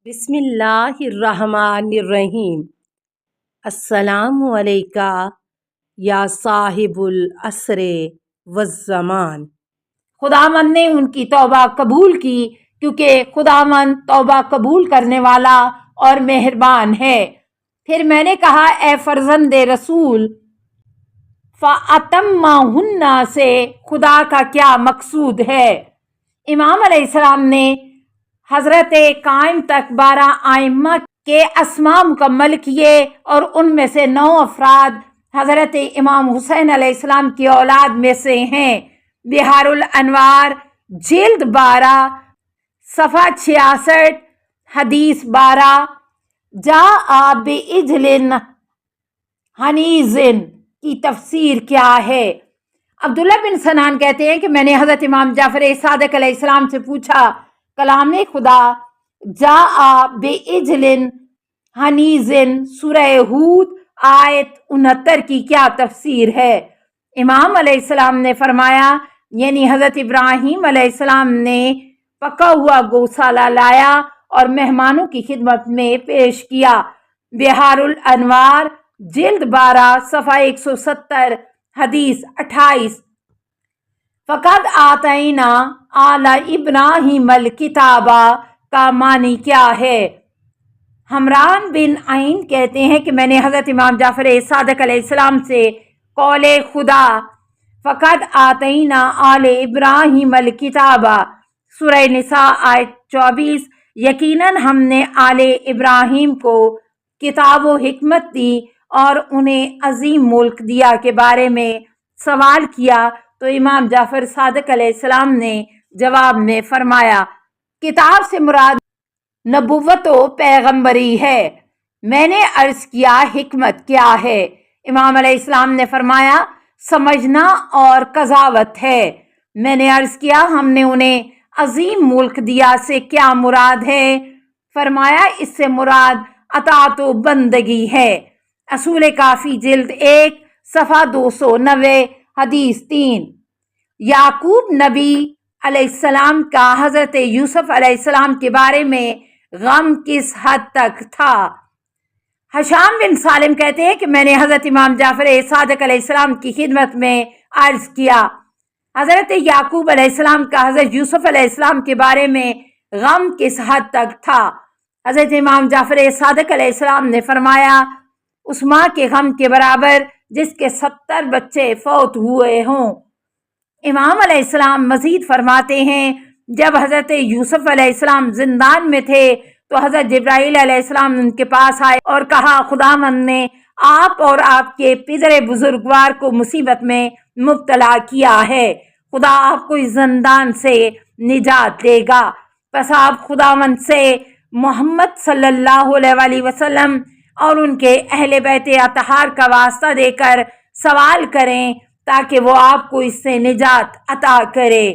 بسم اللہ الرحمن الرحیم۔ السلام علیکہ یا صاحب العصر والزمان۔ خداوند نے ان کی توبہ قبول کی کیونکہ خداوند توبہ قبول کرنے والا اور مہربان ہے۔ پھر میں نے کہا اے فرزند رسول، فَأَتَمَّهُنَّ سے خدا کا کیا مقصود ہے؟ امام علیہ السلام نے حضرت قائم تک 12 ائمہ کے اسماء مکمل کیے اور ان میں سے 9 افراد حضرت امام حسین علیہ السلام کی اولاد میں سے ہیں۔ بحار الانوار جلد 12 صفحہ 66 حدیث 12 جاء بعجل حنیظ کی تفسیر کیا ہے؟ عبداللہ بن سنان کہتے ہیں کہ میں نے حضرت امام جعفر صادق علیہ السلام سے پوچھا کلام خدا جاء بعجل حنیظ سورہ ہود آیت 69 کی کیا تفسیر ہے؟ امام علیہ السلام نے فرمایا یعنی حضرت ابراہیم علیہ السلام نے پکا ہوا گوشالہ لایا اور مہمانوں کی خدمت میں پیش کیا۔ بحار الانوار جلد 12 صفحہ 170 حدیث 28 فقد آتینا آل ابراہیم الکتاب کا معنی کیا ہے؟ حمران بن عین کہتے ہیں کہ میں نے حضرت امام جعفر صادق علیہ السلام سے قول خدا فقد آتینا آل ابراہیم الکتاب سورہ نساء آیت 24 یقیناً ہم نے آل ابراہیم کو کتاب و حکمت دی اور انہیں عظیم ملک دیا کے بارے میں سوال کیا تو امام جعفر صادق علیہ السلام نے جواب میں فرمایا کتاب سے مراد نبوت و پیغمبری ہے۔ میں نے عرض کیا حکمت کیا ہے؟ امام علیہ السلام نے فرمایا سمجھنا اور قضاوت ہے۔ میں نے عرض کیا ہم نے انہیں عظیم ملک دیا سے کیا مراد ہے؟ فرمایا اس سے مراد اطاعت و بندگی ہے۔ اصول کافی جلد 1 صفحہ 290 حدیث 3 یعقوب نبی علیہ السلام کا حضرت یوسف علیہ السلام کے بارے میں غم کس حد تک تھا؟ حشام بن سالم کہتے ہیں کہ میں نے حضرت امام جعفر صادق علیہ السلام کی خدمت میں عرض کیا حضرت یعقوب علیہ السلام کا حضرت یوسف علیہ السلام کے بارے میں غم کس حد تک تھا؟ حضرت امام جعفر صادق علیہ السلام نے فرمایا اس ماں کے غم کے برابر جس کے 70 بچے فوت ہوئے ہوں۔ امام علیہ السلام مزید فرماتے ہیں جب حضرت یوسف علیہ السلام زندان میں تھے تو حضرت جبرائیل علیہ السلام ان کے پاس آئے اور کہا خداوند نے آپ اور آپ کے پدر بزرگوار کو مصیبت میں مبتلا کیا ہے، خدا آپ کو اس زندان سے نجات دے گا، پس آپ خداوند سے محمد صلی اللہ علیہ وآلہ وسلم اور ان کے اہل بیت اطہار کا واسطہ دے کر سوال کریں تاکہ وہ آپ کو اس سے نجات عطا کرے۔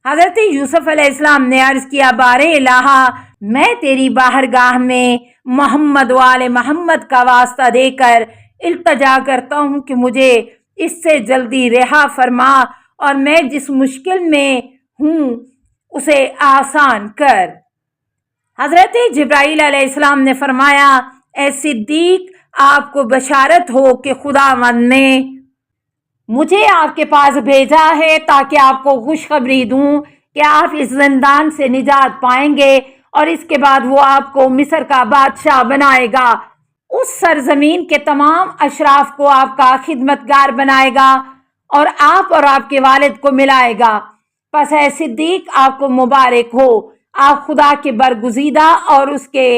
حضرت یوسف علیہ السلام نے عرض کیا بار الہ میں تیری باہرگاہ میں محمد و آل محمد کا واسطہ دے کر التجا کرتا ہوں کہ مجھے اس سے جلدی رہا فرما اور میں جس مشکل میں ہوں اسے آسان کر۔ حضرت جبرائیل علیہ السلام نے فرمایا اے صدیق آپ کو بشارت ہو کہ خداوند نے مجھے آپ کے پاس بھیجا ہے تاکہ آپ کو خوشخبری دوں کہ آپ اس زندان سے نجات پائیں گے اور اس کے بعد وہ آپ کو مصر کا بادشاہ بنائے گا، اس سرزمین کے تمام اشراف کو آپ کا خدمتگار بنائے گا اور آپ کے والد کو ملائے گا۔ پس اے صدیق آپ کو مبارک ہو، آپ خدا کے برگزیدہ اور اس کے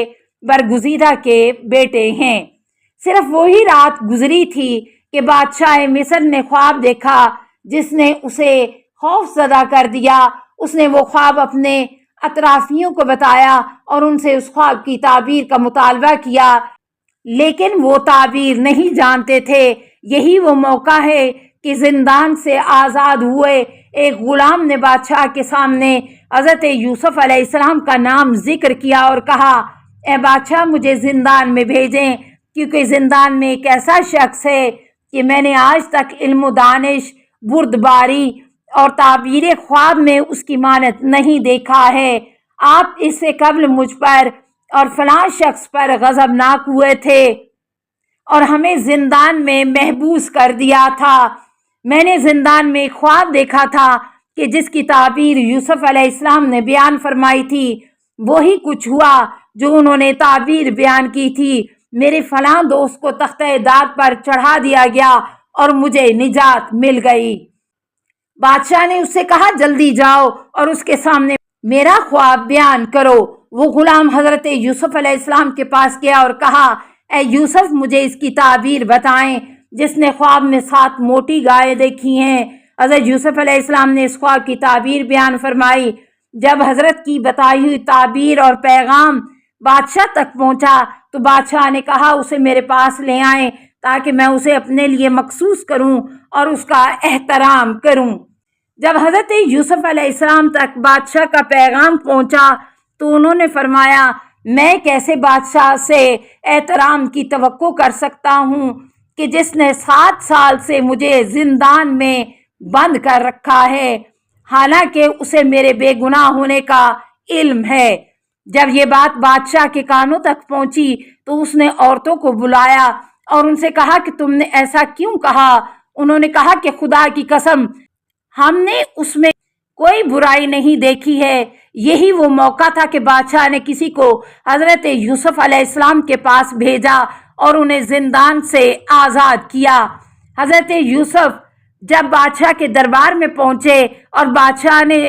برگزیدہ کے بیٹے ہیں۔ صرف وہی رات گزری تھی کہ بادشاہ مصر نے خواب دیکھا جس نے اسے خوف زدہ کر دیا۔ اس نے وہ خواب اپنے اطرافیوں کو بتایا اور ان سے اس خواب کی تعبیر کا مطالبہ کیا، لیکن وہ تعبیر نہیں جانتے تھے۔ یہی وہ موقع ہے کہ زندان سے آزاد ہوئے ایک غلام نے بادشاہ کے سامنے حضرت یوسف علیہ السلام کا نام ذکر کیا اور کہا اے بادشاہ مجھے زندان میں بھیجیں کیونکہ زندان میں ایک ایسا شخص ہے کہ میں نے آج تک علم و دانش، بردباری اور تعبیر خواب میں اس کی مانت نہیں دیکھا ہے۔ آپ اس سے قبل مجھ پر اور فلاں شخص پر غضبناک ہوئے تھے اور ہمیں زندان میں محبوس کر دیا تھا۔ میں نے زندان میں ایک خواب دیکھا تھا کہ جس کی تعبیر یوسف علیہ السلام نے بیان فرمائی تھی وہی کچھ ہوا جو انہوں نے تعبیر بیان کی تھی۔ میرے فلاں دوست کو تختہ داد پر چڑھا دیا گیا اور مجھے نجات مل گئی۔ بادشاہ نے اس سے کہا جلدی جاؤ اور اس کے سامنے میرا خواب بیان کرو۔ وہ غلام حضرت یوسف علیہ السلام کے پاس گیا اور کہا اے یوسف مجھے اس کی تعبیر بتائیں جس نے خواب میں 7 موٹی گائے دیکھی ہیں۔ حضرت یوسف علیہ السلام نے اس خواب کی تعبیر بیان فرمائی۔ جب حضرت کی بتائی ہوئی تعبیر اور پیغام بادشاہ تک پہنچا تو بادشاہ نے کہا اسے میرے پاس لے آئیں تاکہ میں اسے اپنے لیے مخصوص کروں اور اس کا احترام کروں۔ جب حضرت یوسف علیہ السلام تک بادشاہ کا پیغام پہنچا تو انہوں نے فرمایا میں کیسے بادشاہ سے احترام کی توقع کر سکتا ہوں کہ جس نے 7 سال سے مجھے زندان میں بند کر رکھا ہے، حالانکہ اسے میرے بے گناہ ہونے کا علم ہے۔ جب یہ بات بادشاہ کے کانوں تک پہنچی تو اس نے عورتوں کو بلایا اور ان سے کہا کہ تم نے ایسا کیوں کہا؟ انہوں نے کہا کہ خدا کی قسم ہم نے اس میں کوئی برائی نہیں دیکھی ہے۔ یہی وہ موقع تھا کہ بادشاہ نے کسی کو حضرت یوسف علیہ السلام کے پاس بھیجا اور انہیں زندان سے آزاد کیا۔ حضرت یوسف جب بادشاہ کے دربار میں پہنچے اور بادشاہ نے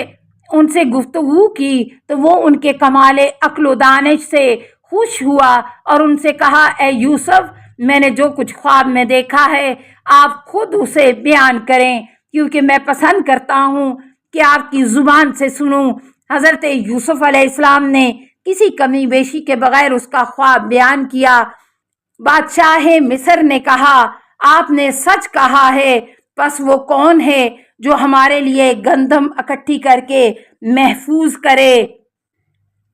ان سے گفتگو کی تو وہ ان کے کمال عقل و دانش سے خوش ہوا اور ان سے کہا اے یوسف میں نے جو کچھ خواب میں دیکھا ہے آپ خود اسے بیان کریں کیونکہ میں پسند کرتا ہوں کہ آپ کی زبان سے سنوں۔ حضرت یوسف علیہ السلام نے کسی کمی بیشی کے بغیر اس کا خواب بیان کیا۔ بادشاہ مصر نے کہا آپ نے سچ کہا ہے، پس وہ کون ہے جو ہمارے لیے گندم اکٹھی کر کے محفوظ کرے؟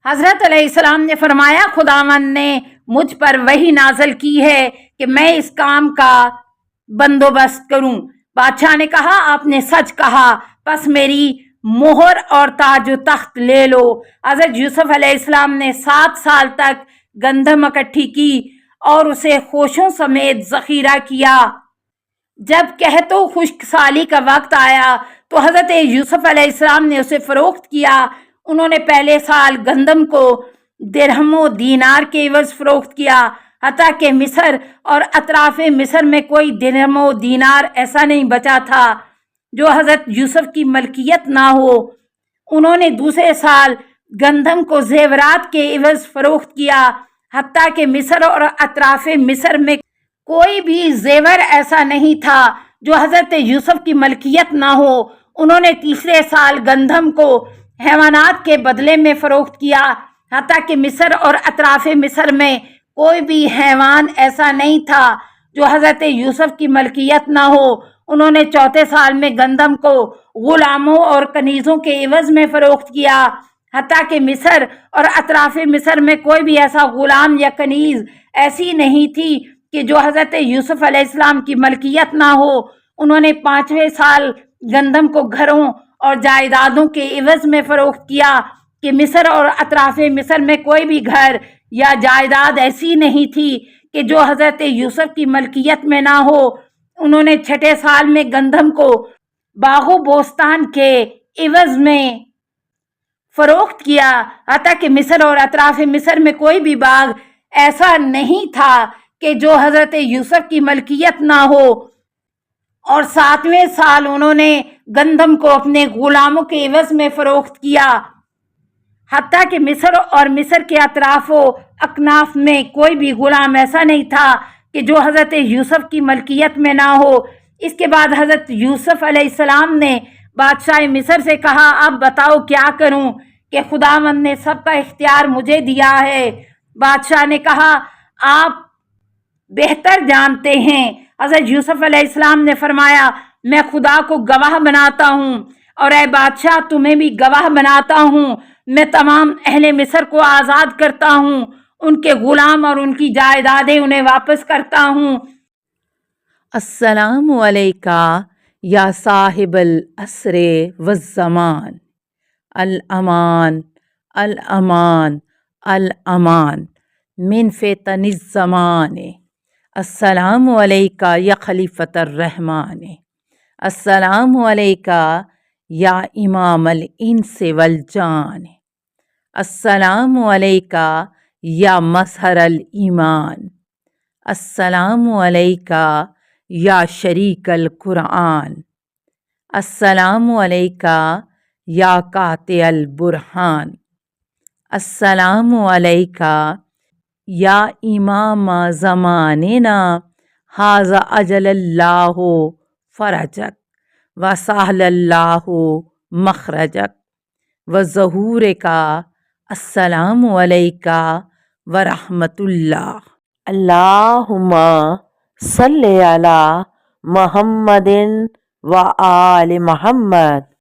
حضرت علیہ السلام نے فرمایا خداوند نے مجھ پر وحی نازل کی ہے کہ میں اس کام کا بندوبست کروں۔ بادشاہ نے کہا آپ نے سچ کہا، پس میری مہر اور تاج و تخت لے لو۔ حضرت یوسف علیہ السلام نے 7 سال تک گندم اکٹھی کی اور اسے خوشوں سمیت ذخیرہ کیا۔ جب قحط و خشک سالی کا وقت آیا تو حضرت یوسف علیہ السلام نے اسے فروخت کیا۔ انہوں نے پہلے سال گندم کو درہم و دینار کے عوض فروخت کیا، حتیٰ کہ مصر اور اطراف مصر میں کوئی درہم و دینار ایسا نہیں بچا تھا جو حضرت یوسف کی ملکیت نہ ہو۔ انہوں نے دوسرے سال گندم کو زیورات کے عوض فروخت کیا، حتیٰ کہ مصر اور اطراف مصر میں کوئی بھی زیور ایسا نہیں تھا جو حضرت یوسف کی ملکیت نہ ہو۔ انہوں نے تیسرے سال گندم کو حیوانات کے بدلے میں فروخت کیا، حتیٰ کہ مصر اور اطراف مصر میں کوئی بھی حیوان ایسا نہیں تھا جو حضرت یوسف کی ملکیت نہ ہو۔ انہوں نے چوتھے سال میں گندم کو غلاموں اور کنیزوں کے عوض میں فروخت کیا، حتیٰ کہ مصر اور اطراف مصر میں کوئی بھی ایسا غلام یا کنیز ایسی نہیں تھی کہ جو حضرت یوسف علیہ السلام کی ملکیت نہ ہو۔ انہوں نے 5ویں سال گندم کو گھروں اور جائیدادوں کے عوض میں فروخت کیا کہ مصر اور اطراف مصر میں کوئی بھی گھر یا جائیداد ایسی نہیں تھی کہ جو حضرت یوسف کی ملکیت میں نہ ہو۔ انہوں نے 6 سال میں گندم کو باغ و بوستان کے عوض میں فروخت کیا، حتیٰ کہ مصر اور اطراف مصر میں کوئی بھی باغ ایسا نہیں تھا کہ جو حضرت یوسف کی ملکیت نہ ہو۔ اور 7ویں سال انہوں نے گندم کو اپنے غلاموں کے عوض میں فروخت کیا، حتیٰ کہ مصر اور مصر کے اطراف و اکناف میں کوئی بھی غلام ایسا نہیں تھا کہ جو حضرت یوسف کی ملکیت میں نہ ہو۔ اس کے بعد حضرت یوسف علیہ السلام نے بادشاہ مصر سے کہا اب بتاؤ کیا کروں کہ خداوند نے سب کا اختیار مجھے دیا ہے۔ بادشاہ نے کہا آپ بہتر جانتے ہیں۔ حضرت یوسف علیہ السلام نے فرمایا میں خدا کو گواہ بناتا ہوں اور اے بادشاہ تمہیں بھی گواہ بناتا ہوں، میں تمام اہل مصر کو آزاد کرتا ہوں، ان کے غلام اور ان کی جائیدادیں انہیں واپس کرتا ہوں۔ السلام علیکہ یا صاحب العصر والزمان، الامان الامان الأمان من فتن الزمان السلام علیکہ یا خلیفۃ الرحمن السلام علیکہ یا امام الانس والجان السلام علیکہ یا مظہر الایمان السلام علیکہ یا شریک القرآن السلام علیکہ یا قاطع البرہان السلام علیکہ یا امام زماننا ھذا اجل اللہ فرجک وسہل اللہ مخرجک وظہور کا السلام علیکہ ورحمۃ اللہ اللہم صلی علی محمد و آل محمد